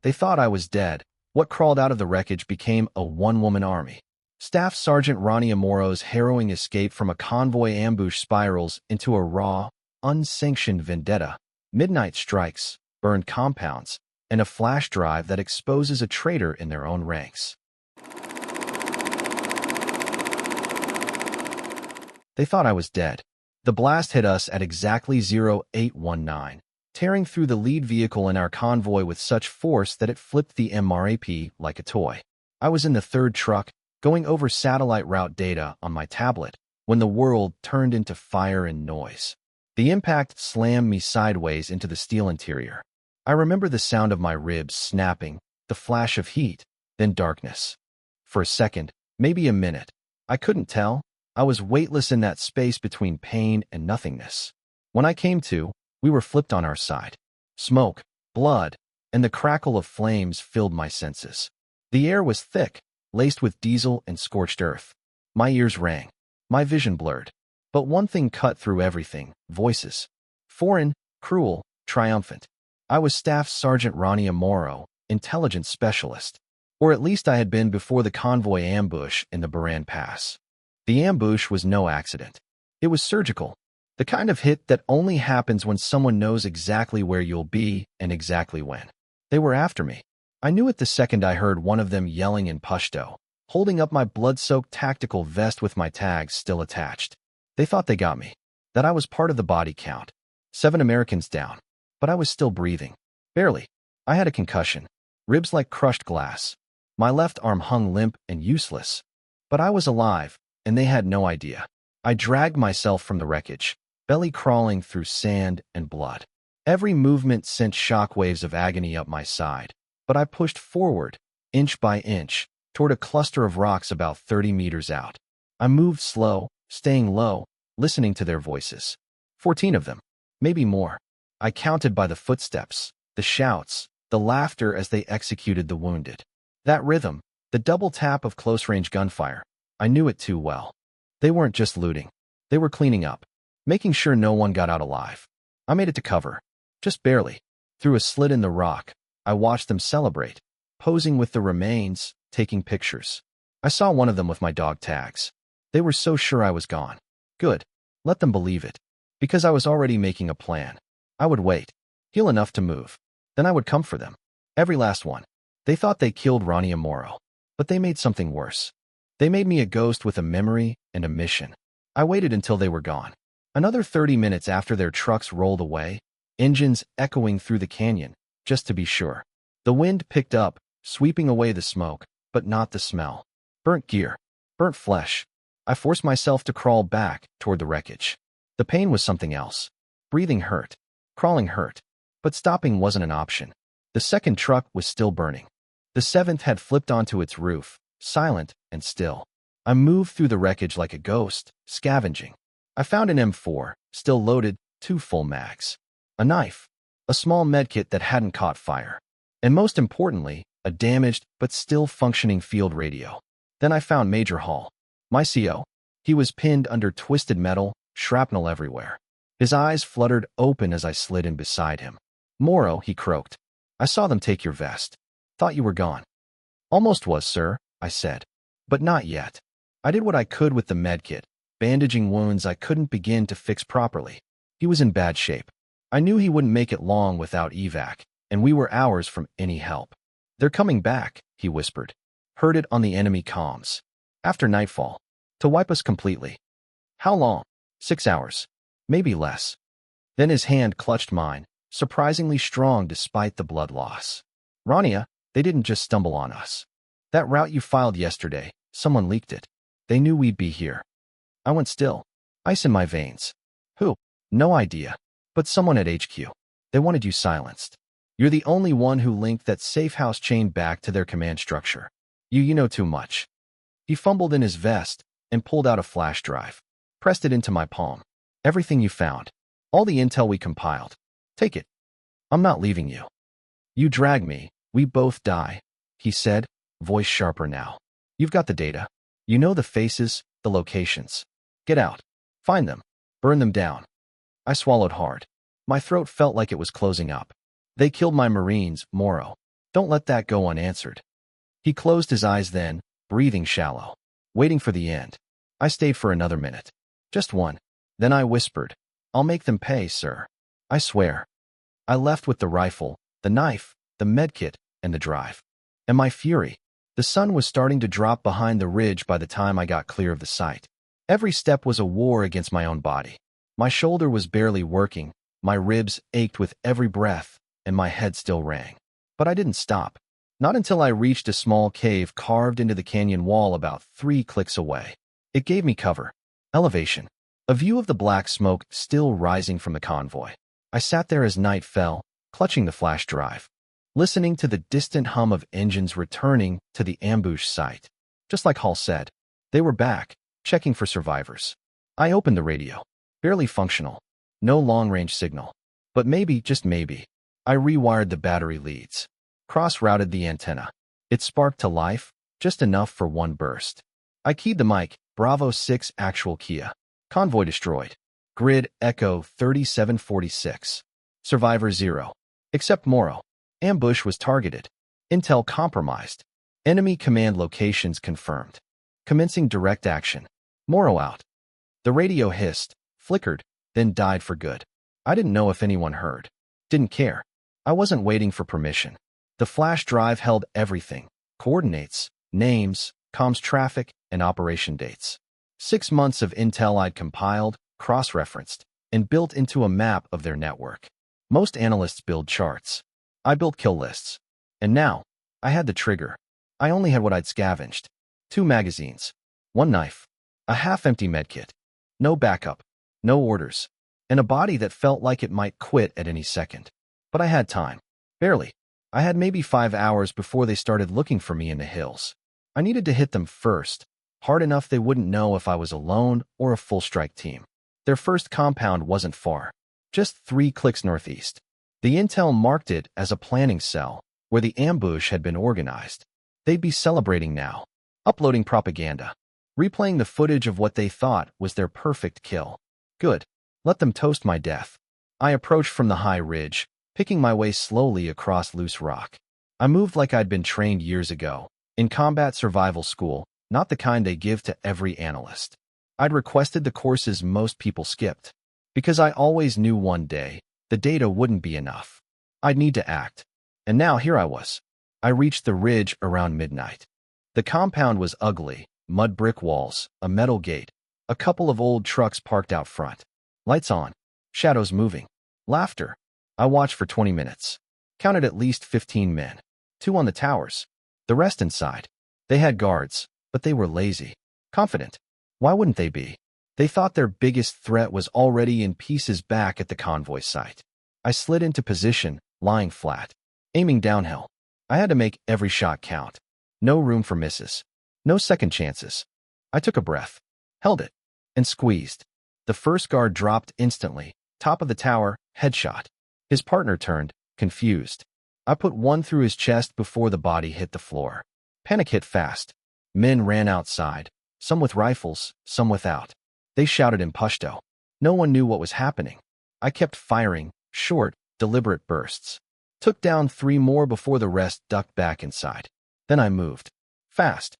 They thought I was dead. What crawled out of the wreckage became a one-woman army. Staff Sergeant Rania Morrow's harrowing escape from a convoy ambush spirals into a raw, unsanctioned vendetta. Midnight strikes, burned compounds, and a flash drive that exposes a traitor in their own ranks. They thought I was dead. The blast hit us at exactly 0819, tearing through the lead vehicle in our convoy with such force that it flipped the MRAP like a toy. I was in the third truck, going over satellite route data on my tablet, when the world turned into fire and noise. The impact slammed me sideways into the steel interior. I remember the sound of my ribs snapping, the flash of heat, then darkness. For a second, maybe a minute, I couldn't tell. I was weightless in that space between pain and nothingness. When I came to, we were flipped on our side. Smoke, blood, and the crackle of flames filled my senses. The air was thick, laced with diesel and scorched earth. My ears rang, my vision blurred. But one thing cut through everything: voices. Foreign, cruel, triumphant. I was Staff Sergeant Rania Morrow, intelligence specialist. Or at least I had been before the convoy ambush in the Baran Pass. The ambush was no accident. It was surgical. The kind of hit that only happens when someone knows exactly where you'll be and exactly when. They were after me. I knew it the second I heard one of them yelling in Pashto, holding up my blood-soaked tactical vest with my tags still attached. They thought they got me, that I was part of the body count. 7 Americans down. But I was still breathing. Barely. I had a concussion. Ribs like crushed glass. My left arm hung limp and useless. But I was alive, and they had no idea. I dragged myself from the wreckage, belly crawling through sand and blood. Every movement sent shockwaves of agony up my side, but I pushed forward, inch by inch, toward a cluster of rocks about 30 meters out. I moved slow, staying low, listening to their voices. 14 of them, maybe more. I counted by the footsteps, the shouts, the laughter as they executed the wounded. That rhythm, the double tap of close-range gunfire, I knew it too well. They weren't just looting. They were cleaning up, making sure no one got out alive. I made it to cover, just barely. Through a slit in the rock, I watched them celebrate, posing with the remains, taking pictures. I saw one of them with my dog tags. They were so sure I was gone. Good. Let them believe it. Because I was already making a plan. I would wait, heal enough to move. Then I would come for them. Every last one. They thought they killed Rania Morrow. But they made something worse. They made me a ghost with a memory and a mission. I waited until they were gone. Another 30 minutes after their trucks rolled away, engines echoing through the canyon, just to be sure. The wind picked up, sweeping away the smoke, but not the smell. Burnt gear. Burnt flesh. I forced myself to crawl back toward the wreckage. The pain was something else. Breathing hurt. Crawling hurt. But stopping wasn't an option. The second truck was still burning. The seventh had flipped onto its roof, silent and still. I moved through the wreckage like a ghost, scavenging. I found an M4, still loaded, 2 full mags. A knife. A small medkit that hadn't caught fire. And most importantly, a damaged but still functioning field radio. Then I found Major Hall. My CO. He was pinned under twisted metal, shrapnel everywhere. His eyes fluttered open as I slid in beside him. Morrow, he croaked. I saw them take your vest. Thought you were gone. Almost was, sir, I said. But not yet. I did what I could with the medkit, bandaging wounds I couldn't begin to fix properly. He was in bad shape. I knew he wouldn't make it long without evac, and we were hours from any help. They're coming back, he whispered. Heard it on the enemy comms. After nightfall. To wipe us completely. How long? 6 hours. Maybe less. Then his hand clutched mine, surprisingly strong despite the blood loss. Rania, they didn't just stumble on us. That route you filed yesterday, someone leaked it. They knew we'd be here. I went still. Ice in my veins. Who? No idea. But someone at HQ. They wanted you silenced. You're the only one who linked that safe house chain back to their command structure. You know too much. He fumbled in his vest and pulled out a flash drive. Pressed it into my palm. Everything you found. All the intel we compiled. Take it. I'm not leaving you. You drag me, we both die, he said, voice sharper now. You've got the data. You know the faces, the locations. Get out. Find them. Burn them down. I swallowed hard. My throat felt like it was closing up. They killed my Marines, Morrow. Don't let that go unanswered. He closed his eyes then, breathing shallow, waiting for the end. I stayed for another minute. Just one. Then I whispered, I'll make them pay, sir. I swear. I left with the rifle, the knife, the medkit, and the drive. And my fury. The sun was starting to drop behind the ridge by the time I got clear of the site. Every step was a war against my own body. My shoulder was barely working, my ribs ached with every breath, and my head still rang. But I didn't stop. Not until I reached a small cave carved into the canyon wall about 3 clicks away. It gave me cover. Elevation. A view of the black smoke still rising from the convoy. I sat there as night fell, clutching the flash drive, listening to the distant hum of engines returning to the ambush site. Just like Hall said, they were back, checking for survivors. I opened the radio. Barely functional. No long-range signal. But maybe, just maybe, I rewired the battery leads. Cross-routed the antenna. It sparked to life, just enough for one burst. I keyed the mic, Bravo 6 actual Kia. Convoy destroyed. Grid Echo 3746. Survivor 0. Except Morrow. Ambush was targeted. Intel compromised. Enemy command locations confirmed. Commencing direct action. Morrow out. The radio hissed, flickered, then died for good. I didn't know if anyone heard. Didn't care. I wasn't waiting for permission. The flash drive held everything. Coordinates, names, comms traffic, and operation dates. 6 months of intel I'd compiled, cross-referenced, and built into a map of their network. Most analysts build charts. I built kill lists. And now, I had the trigger. I only had what I'd scavenged. 2 magazines. 1 knife. A half-empty medkit. No backup. No orders. And a body that felt like it might quit at any second. But I had time. Barely. I had maybe 5 hours before they started looking for me in the hills. I needed to hit them first, hard enough they wouldn't know if I was alone or a full-strike team. Their first compound wasn't far. Just 3 clicks northeast. The intel marked it as a planning cell, where the ambush had been organized. They'd be celebrating now. Uploading propaganda. Replaying the footage of what they thought was their perfect kill. Good. Let them toast my death. I approached from the high ridge, picking my way slowly across loose rock. I moved like I'd been trained years ago, in combat survival school, not the kind they give to every analyst. I'd requested the courses most people skipped, because I always knew one day, the data wouldn't be enough. I'd need to act. And now here I was. I reached the ridge around midnight. The compound was ugly, mud brick walls, a metal gate, a couple of old trucks parked out front. Lights on, shadows moving, laughter. I watched for 20 minutes. Counted at least 15 men. 2 on the towers. The rest inside. They had guards, but they were lazy. Confident. Why wouldn't they be? They thought their biggest threat was already in pieces back at the convoy site. I slid into position, lying flat, aiming downhill. I had to make every shot count. No room for misses. No second chances. I took a breath, held it, and squeezed. The first guard dropped instantly, top of the tower, headshot. His partner turned, confused. I put one through his chest before the body hit the floor. Panic hit fast. Men ran outside, some with rifles, some without. They shouted in Pashto. No one knew what was happening. I kept firing, short, deliberate bursts. Took down 3 more before the rest ducked back inside. Then I moved. Fast.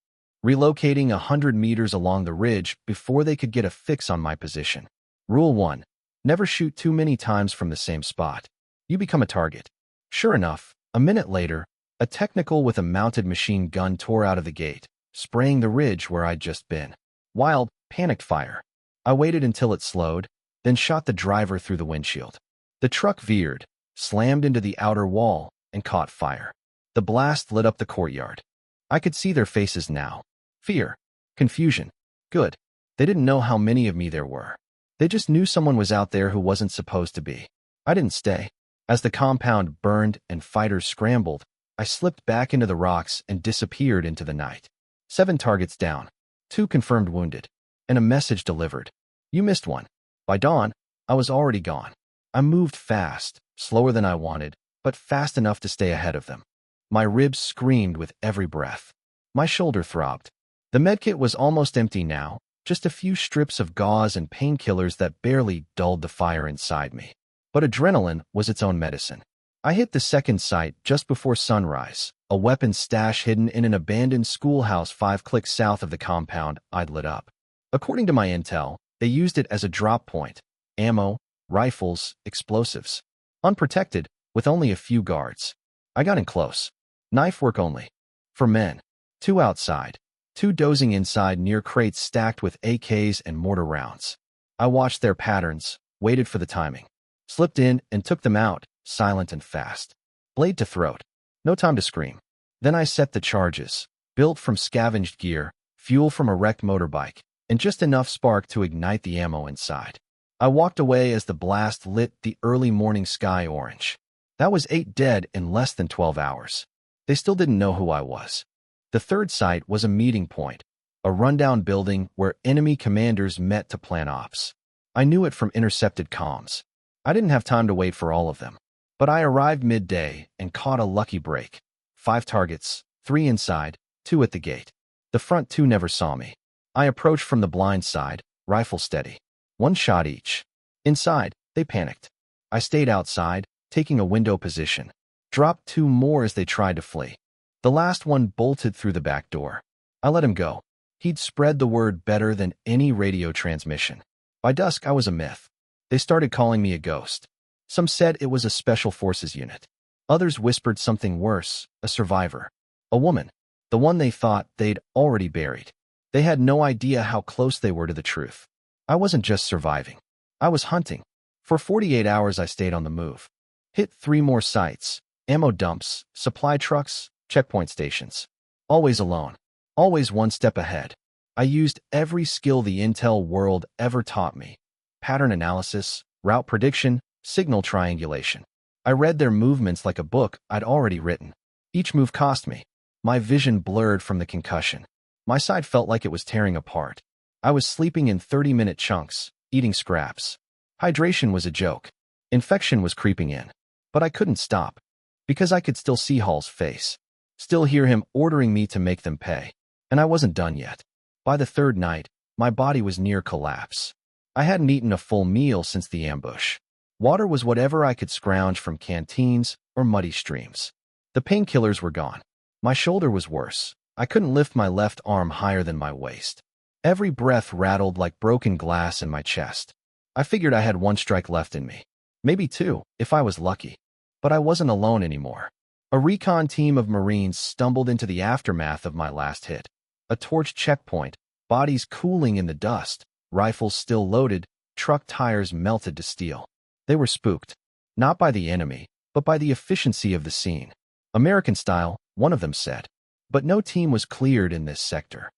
Relocating 100 meters along the ridge before they could get a fix on my position. Rule 1. Never shoot too many times from the same spot. You become a target. Sure enough, a minute later, a technical with a mounted machine gun tore out of the gate, spraying the ridge where I'd just been. Wild, panicked fire. I waited until it slowed, then shot the driver through the windshield. The truck veered, slammed into the outer wall, and caught fire. The blast lit up the courtyard. I could see their faces now. Fear. Confusion. Good. They didn't know how many of me there were. They just knew someone was out there who wasn't supposed to be. I didn't stay. As the compound burned and fighters scrambled, I slipped back into the rocks and disappeared into the night. 7 targets down. 2 confirmed wounded. And a message delivered. You missed one. By dawn, I was already gone. I moved fast, slower than I wanted, but fast enough to stay ahead of them. My ribs screamed with every breath. My shoulder throbbed. The medkit was almost empty now, just a few strips of gauze and painkillers that barely dulled the fire inside me. But adrenaline was its own medicine. I hit the second site just before sunrise, a weapons stash hidden in an abandoned schoolhouse 5 clicks south of the compound I'd lit up. According to my intel, they used it as a drop point. Ammo, rifles, explosives. Unprotected, with only a few guards. I got in close. Knife work only. For men. 2 outside. 2 dozing inside near crates stacked with AKs and mortar rounds. I watched their patterns, waited for the timing. Slipped in and took them out, silent and fast. Blade to throat. No time to scream. Then I set the charges. Built from scavenged gear, fuel from a wrecked motorbike, and just enough spark to ignite the ammo inside. I walked away as the blast lit the early morning sky orange. That was 8 dead in less than 12 hours. They still didn't know who I was. The third site was a meeting point, a rundown building where enemy commanders met to plan ops. I knew it from intercepted comms. I didn't have time to wait for all of them. But I arrived midday and caught a lucky break. 5 targets, 3 inside, 2 at the gate. The front 2 never saw me. I approached from the blind side, rifle steady. 1 shot each. Inside, they panicked. I stayed outside, taking a window position. Dropped 2 more as they tried to flee. The last one bolted through the back door. I let him go. He'd spread the word better than any radio transmission. By dusk, I was a myth. They started calling me a ghost. Some said it was a special forces unit. Others whispered something worse, a survivor. A woman. The one they thought they'd already buried. They had no idea how close they were to the truth. I wasn't just surviving. I was hunting. For 48 hours I stayed on the move. Hit 3 more sites, ammo dumps, supply trucks, checkpoint stations. Always alone. Always 1 step ahead. I used every skill the intel world ever taught me. Pattern analysis, route prediction, signal triangulation. I read their movements like a book I'd already written. Each move cost me. My vision blurred from the concussion. My side felt like it was tearing apart. I was sleeping in 30-minute chunks, eating scraps. Hydration was a joke. Infection was creeping in. But I couldn't stop. Because I could still see Hall's face. Still hear him ordering me to make them pay. And I wasn't done yet. By the 3rd night, my body was near collapse. I hadn't eaten a full meal since the ambush. Water was whatever I could scrounge from canteens or muddy streams. The painkillers were gone. My shoulder was worse. I couldn't lift my left arm higher than my waist. Every breath rattled like broken glass in my chest. I figured I had 1 strike left in me. Maybe 2, if I was lucky. But I wasn't alone anymore. A recon team of Marines stumbled into the aftermath of my last hit. A torched checkpoint, bodies cooling in the dust, rifles still loaded, truck tires melted to steel. They were spooked. Not by the enemy, but by the efficiency of the scene. American style, one of them said. But no team was cleared in this sector.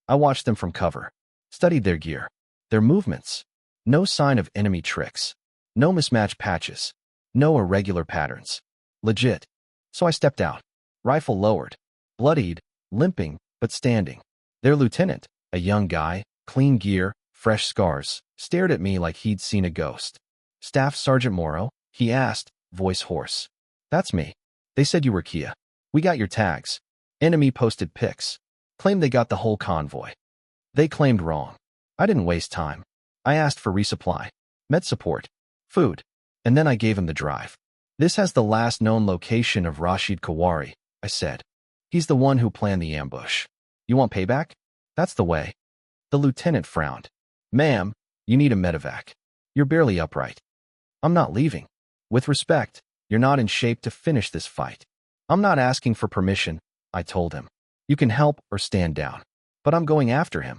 I watched them from cover. Studied their gear. Their movements. No sign of enemy tricks. No mismatched patches. No irregular patterns. Legit. So I stepped out. Rifle lowered. Bloodied, limping, but standing. Their lieutenant, a young guy, clean gear, fresh scars, stared at me like he'd seen a ghost. Staff Sergeant Morrow, he asked, voice hoarse. That's me. They said you were Kia. We got your tags. Enemy posted pics. Claimed they got the whole convoy. They claimed wrong. I didn't waste time. I asked for resupply. Med support. Food. And then I gave him the drive. This has the last known location of Rashid Kawari, I said. He's the one who planned the ambush. You want payback? That's the way. The lieutenant frowned. Ma'am, you need a medevac. You're barely upright. I'm not leaving. With respect, you're not in shape to finish this fight. I'm not asking for permission, I told him. You can help or stand down. But I'm going after him.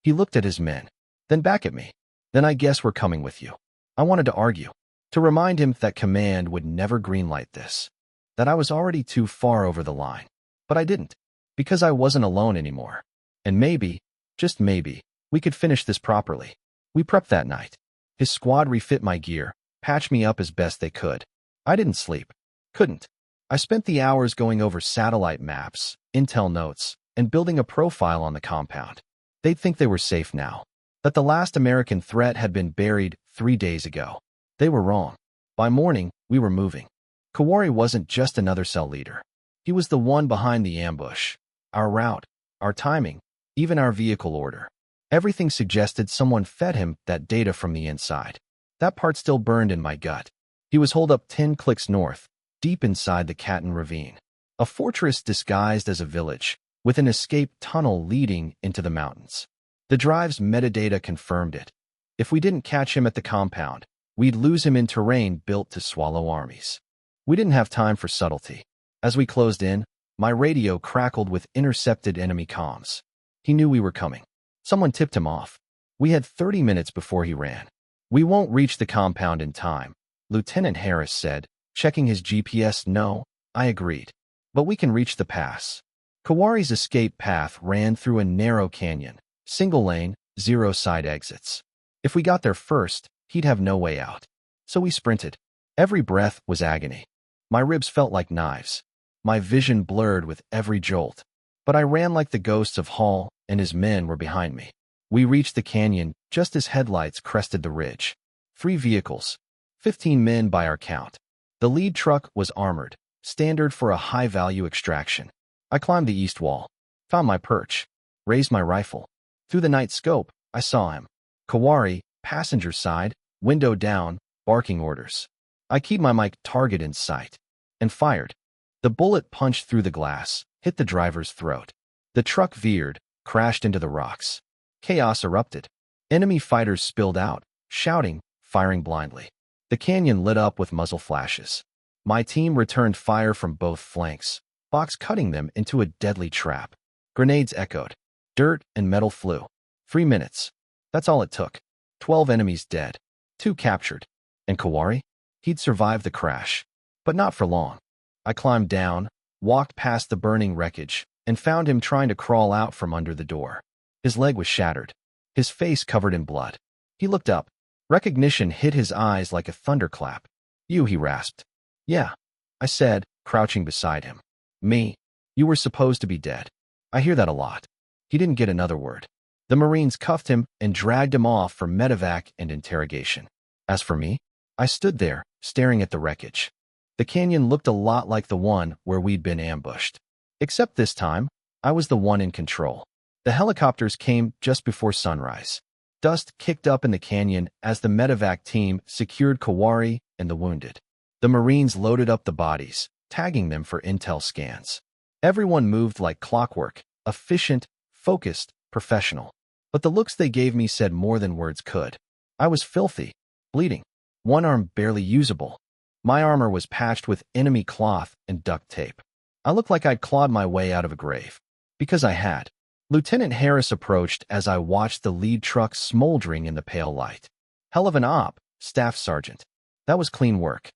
He looked at his men, then back at me. Then I guess we're coming with you. I wanted to argue, to remind him that command would never greenlight this, that I was already too far over the line. But I didn't, because I wasn't alone anymore. And maybe, just maybe, we could finish this properly. We prepped that night. His squad refit my gear, patched me up as best they could. I didn't sleep. Couldn't. I spent the hours going over satellite maps, intel notes, and building a profile on the compound. They'd think they were safe now. That the last American threat had been buried 3 days ago. They were wrong. By morning, we were moving. Kawari wasn't just another cell leader. He was the one behind the ambush. Our route, our timing, even our vehicle order. Everything suggested someone fed him that data from the inside. That part still burned in my gut. He was holed up 10 clicks north, deep inside the Katyn Ravine. A fortress disguised as a village, with an escape tunnel leading into the mountains. The drive's metadata confirmed it. If we didn't catch him at the compound, we'd lose him in terrain built to swallow armies. We didn't have time for subtlety. As we closed in, my radio crackled with intercepted enemy comms. He knew we were coming. Someone tipped him off. We had 30 minutes before he ran. We won't reach the compound in time, Lieutenant Harris said, checking his GPS. No, I agreed. But we can reach the pass. Kawari's escape path ran through a narrow canyon, single lane, 0 side exits. If we got there first, he'd have no way out. So we sprinted. Every breath was agony. My ribs felt like knives. My vision blurred with every jolt. But I ran like the ghosts of Hall, and his men were behind me. We reached the canyon just as headlights crested the ridge. 3 vehicles. 15 men by our count. The lead truck was armored, standard for a high-value extraction. I climbed the east wall, found my perch, raised my rifle. Through the night scope, I saw him. Kawari, passenger side, window down, barking orders. I keyed my mic target in sight and fired. The bullet punched through the glass, hit the driver's throat. The truck veered, crashed into the rocks. Chaos erupted. Enemy fighters spilled out, shouting, firing blindly. The canyon lit up with muzzle flashes. My team returned fire from both flanks, box cutting them into a deadly trap. Grenades echoed. Dirt and metal flew. 3 minutes. That's all it took. 12 enemies dead. 2 captured. And Kawari? He'd survived the crash. But not for long. I climbed down, walked past the burning wreckage, and found him trying to crawl out from under the door. His leg was shattered. His face covered in blood. He looked up. Recognition hit his eyes like a thunderclap. You, he rasped. Yeah, I said, crouching beside him. Me? You were supposed to be dead. I hear that a lot. He didn't get another word. The Marines cuffed him and dragged him off for medevac and interrogation. As for me, I stood there, staring at the wreckage. The canyon looked a lot like the one where we'd been ambushed. Except this time, I was the one in control. The helicopters came just before sunrise. Dust kicked up in the canyon as the medevac team secured Kawari and the wounded. The Marines loaded up the bodies, tagging them for intel scans. Everyone moved like clockwork, efficient, focused, professional. But the looks they gave me said more than words could. I was filthy, bleeding, one arm barely usable. My armor was patched with enemy cloth and duct tape. I looked like I'd clawed my way out of a grave. Because I had. Lieutenant Harris approached as I watched the lead truck smoldering in the pale light. Hell of an op, Staff Sergeant. That was clean work.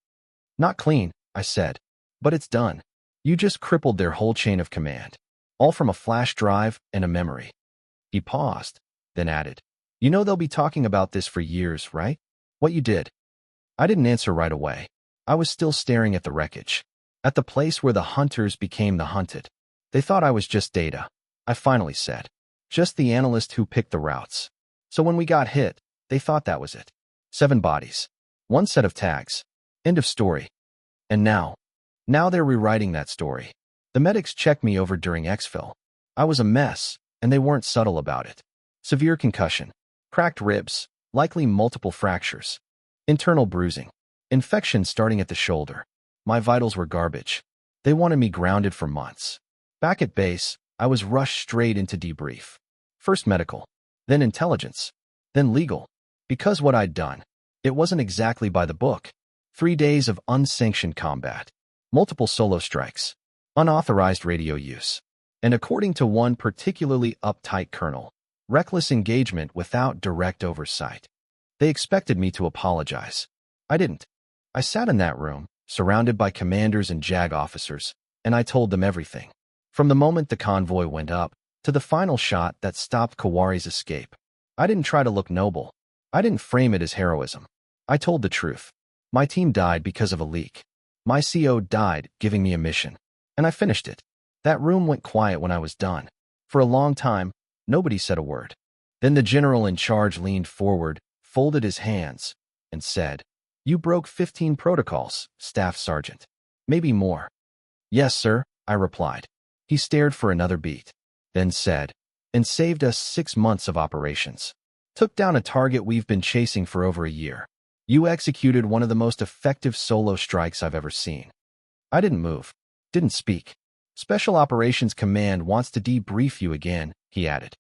Not clean, I said. But it's done. You just crippled their whole chain of command. All from a flash drive and a memory. He paused, then added, You know they'll be talking about this for years, right? What you did. I didn't answer right away. I was still staring at the wreckage. At the place where the hunters became the hunted. They thought I was just data. I finally said. Just the analyst who picked the routes. So when we got hit, they thought that was it. 7 bodies. 1 set of tags. End of story. And now they're rewriting that story. The medics checked me over during exfil. I was a mess, and they weren't subtle about it. Severe concussion. Cracked ribs, likely multiple fractures. Internal bruising. Infection starting at the shoulder. My vitals were garbage. They wanted me grounded for months. Back at base, I was rushed straight into debrief. First medical, then intelligence, then legal. Because what I'd done, it wasn't exactly by the book. 3 days of unsanctioned combat, multiple solo strikes, unauthorized radio use, and according to one particularly uptight colonel, reckless engagement without direct oversight. They expected me to apologize. I didn't. I sat in that room, surrounded by commanders and JAG officers, and I told them everything. From the moment the convoy went up, to the final shot that stopped Kawari's escape. I didn't try to look noble. I didn't frame it as heroism. I told the truth. My team died because of a leak. My CO died giving me a mission. And I finished it. That room went quiet when I was done. For a long time, nobody said a word. Then the general in charge leaned forward, folded his hands, and said, You broke 15 protocols, Staff Sergeant. Maybe more. Yes, sir, I replied. He stared for another beat, then said, And saved us 6 months of operations. Took down a target we've been chasing for over a year. You executed one of the most effective solo strikes I've ever seen. I didn't move, didn't speak. Special Operations Command wants to debrief you again, he added.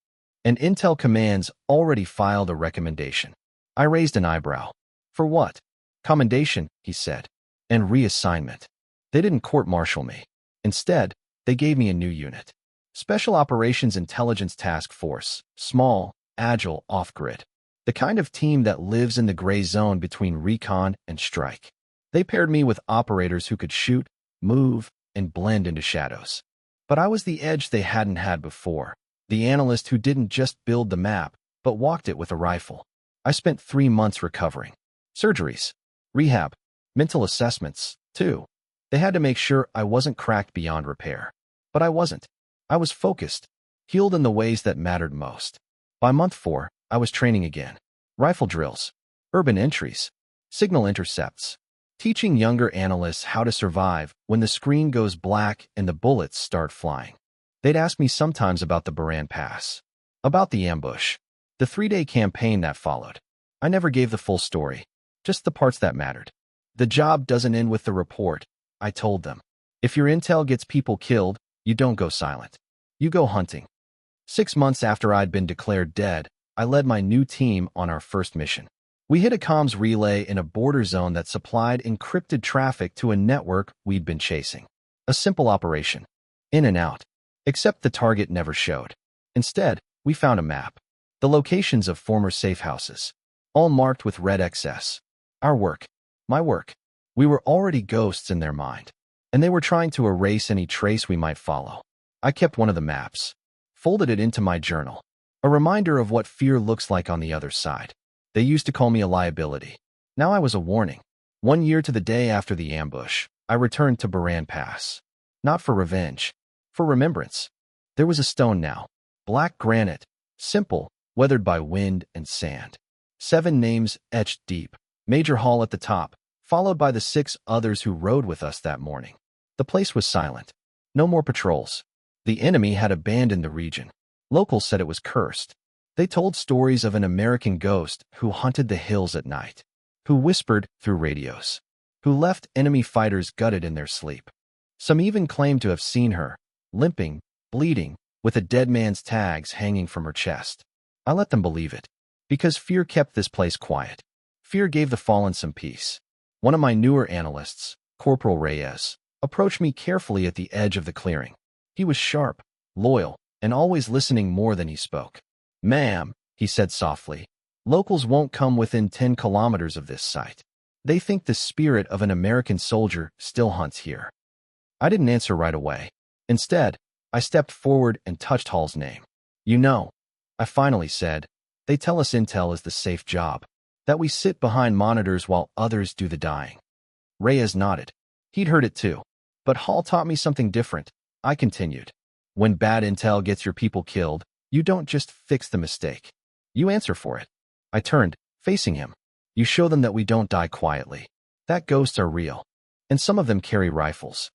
And Intel Command's already filed a recommendation. I raised an eyebrow. For what? Commendation, he said. And reassignment. They didn't court-martial me. Instead, they gave me a new unit. Special Operations Intelligence Task Force. Small, agile, off-grid. The kind of team that lives in the gray zone between recon and strike. They paired me with operators who could shoot, move, and blend into shadows. But I was the edge they hadn't had before. The analyst who didn't just build the map, but walked it with a rifle. I spent 3 months recovering. Surgeries, rehab, mental assessments, too. They had to make sure I wasn't cracked beyond repair. But I wasn't. I was focused, healed in the ways that mattered most. By month 4, I was training again. Rifle drills, urban entries, signal intercepts, teaching younger analysts how to survive when the screen goes black and the bullets start flying. They'd ask me sometimes about the Baran Pass, about the ambush, the 3-day campaign that followed. I never gave the full story, just the parts that mattered. The job doesn't end with the report, I told them. If your intel gets people killed, you don't go silent. You go hunting. 6 months after I'd been declared dead, I led my new team on our first mission. We hit a comms relay in a border zone that supplied encrypted traffic to a network we'd been chasing. A simple operation. In and out. Except the target never showed. Instead, we found a map. The locations of former safe houses. All marked with red XS. Our work. My work. We were already ghosts in their mind. And they were trying to erase any trace we might follow. I kept one of the maps. Folded it into my journal. A reminder of what fear looks like on the other side. They used to call me a liability. Now I was a warning. 1 year to the day after the ambush, I returned to Baran Pass. Not for revenge. For remembrance. There was a stone now. Black granite. Simple, weathered by wind and sand. 7 names etched deep. Major Hall at the top, followed by the 6 others who rode with us that morning. The place was silent. No more patrols. The enemy had abandoned the region. Locals said it was cursed. They told stories of an American ghost who hunted the hills at night, who whispered through radios, who left enemy fighters gutted in their sleep. Some even claimed to have seen her, limping, bleeding, with a dead man's tags hanging from her chest. I let them believe it, because fear kept this place quiet. Fear gave the fallen some peace. One of my newer analysts, Corporal Reyes, approached me carefully at the edge of the clearing. He was sharp, loyal, and always listening more than he spoke. "Ma'am," he said softly, "locals won't come within 10 kilometers of this site. They think the spirit of an American soldier still hunts here." I didn't answer right away. Instead, I stepped forward and touched Hall's name. "You know," I finally said, "they tell us intel is the safe job, that we sit behind monitors while others do the dying." Reyes nodded. He'd heard it too. But Hall taught me something different. I continued. "When bad intel gets your people killed, you don't just fix the mistake. You answer for it." I turned, facing him. "You show them that we don't die quietly. That ghosts are real. And some of them carry rifles."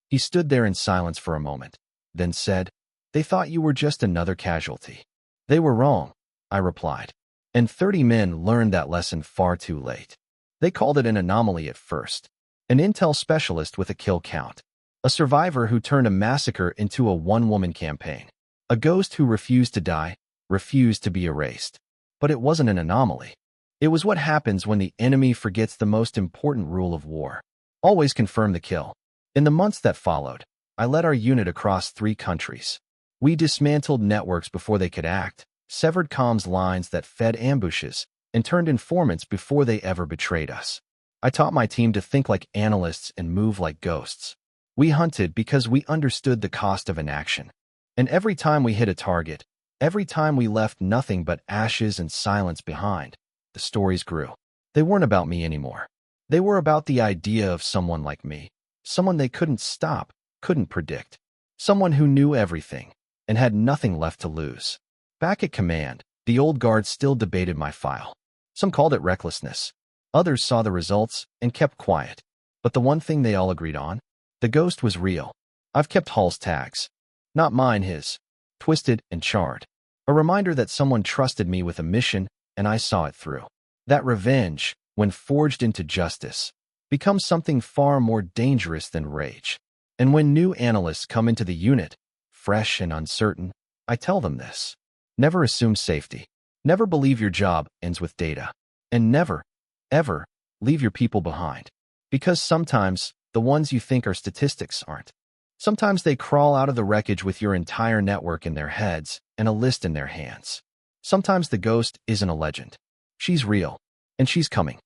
He stood there in silence for a moment, then said, "They thought you were just another casualty." "They were wrong," I replied. And 30 men learned that lesson far too late. They called it an anomaly at first. An intel specialist with a kill count. A survivor who turned a massacre into a one-woman campaign. A ghost who refused to die, refused to be erased. But it wasn't an anomaly. It was what happens when the enemy forgets the most important rule of war. Always confirm the kill. In the months that followed, I led our unit across 3 countries. We dismantled networks before they could act, severed comms lines that fed ambushes, and turned informants before they ever betrayed us. I taught my team to think like analysts and move like ghosts. We hunted because we understood the cost of inaction. And every time we hit a target, every time we left nothing but ashes and silence behind, the stories grew. They weren't about me anymore. They were about the idea of someone like me. Someone they couldn't stop, couldn't predict. Someone who knew everything and had nothing left to lose. Back at command, the old guard still debated my file. Some called it recklessness. Others saw the results and kept quiet. But the one thing they all agreed on? The ghost was real. I've kept Hall's tags. Not mine, his. Twisted and charred. A reminder that someone trusted me with a mission, and I saw it through. That revenge, when forged into justice, becomes something far more dangerous than rage. And when new analysts come into the unit, fresh and uncertain, I tell them this. Never assume safety. Never believe your job ends with data. And never, ever, leave your people behind. Because sometimes, the ones you think are statistics aren't. Sometimes they crawl out of the wreckage with your entire network in their heads and a list in their hands. Sometimes the ghost isn't a legend. She's real. And she's coming.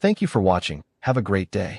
Thank you for watching. Have a great day.